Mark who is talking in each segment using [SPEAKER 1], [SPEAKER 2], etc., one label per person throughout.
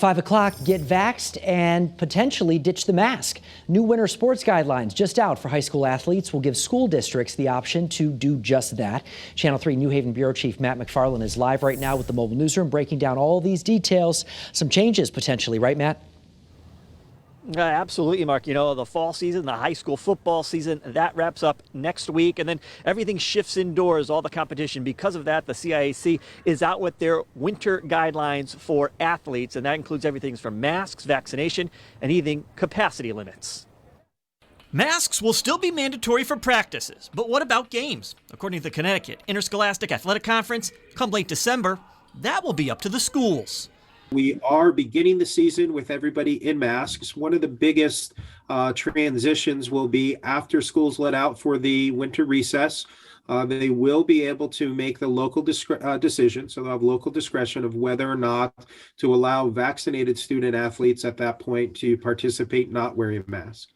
[SPEAKER 1] 5 o'clock, get vaxxed and potentially ditch the mask. New winter sports guidelines just out for high school athletes will give school districts the option to do just that. Channel 3 New Haven Bureau Chief Matt McFarland is live right now with the mobile newsroom, breaking down all these details. Some changes potentially, right, Matt?
[SPEAKER 2] Absolutely, Mark. You know, the fall season, the high school football season, that wraps up next week, and then everything shifts indoors, all the competition. Because of that, the CIAC is out with their winter guidelines for athletes, and that includes everything from masks, vaccination, and even capacity limits.
[SPEAKER 3] Masks will still be mandatory for practices, but what about games? According to the Connecticut Interscholastic Athletic Conference, come late December, that will be up to the schools.
[SPEAKER 4] We are beginning the season with everybody in masks. One of the biggest transitions will be after schools let out for the winter recess. They will be able to make the local decision, so they'll have local discretion of whether or not to allow vaccinated student athletes at that point to participate not wearing a mask.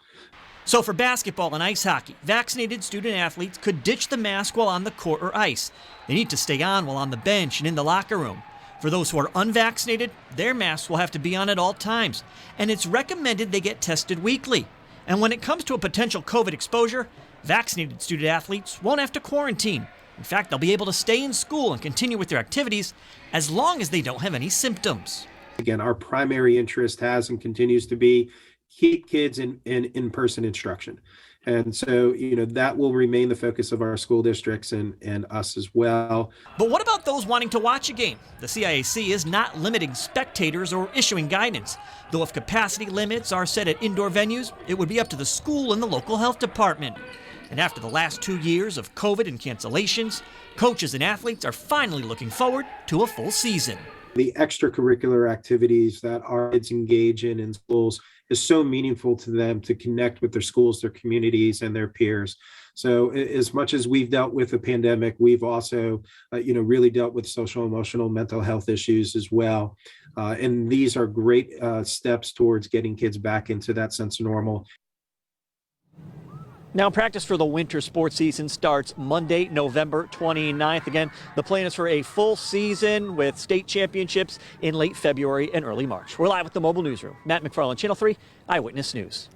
[SPEAKER 3] So for basketball and ice hockey, vaccinated student athletes could ditch the mask while on the court or ice. They need to stay on while on the bench and in the locker room. For those who are unvaccinated, their masks will have to be on at all times, and it's recommended they get tested weekly. And when it comes to a potential COVID exposure, vaccinated student athletes won't have to quarantine. In fact, they'll be able to stay in school and continue with their activities as long as they don't have any symptoms.
[SPEAKER 4] Again, our primary interest has and continues to be keep kids in in-person instruction. And so, you know, that will remain the focus of our school districts and us as well.
[SPEAKER 3] But what about those wanting to watch a game? The CIAC is not limiting spectators or issuing guidance. Though if capacity limits are set at indoor venues, it would be up to the school and the local health department. And after the last 2 years of COVID and cancellations, coaches and athletes are finally looking forward to a full season.
[SPEAKER 4] The extracurricular activities that our kids engage in schools is so meaningful to them to connect with their schools, their communities, and their peers. So as much as we've dealt with the pandemic, we've also, really dealt with social, emotional, mental health issues as well. And these are great steps towards getting kids back into that sense of normal.
[SPEAKER 2] Now, practice for the winter sports season starts Monday, November 29th. Again, the plan is for a full season with state championships in late February and early March. We're live with the mobile newsroom. Matt McFarland, Channel 3 Eyewitness News.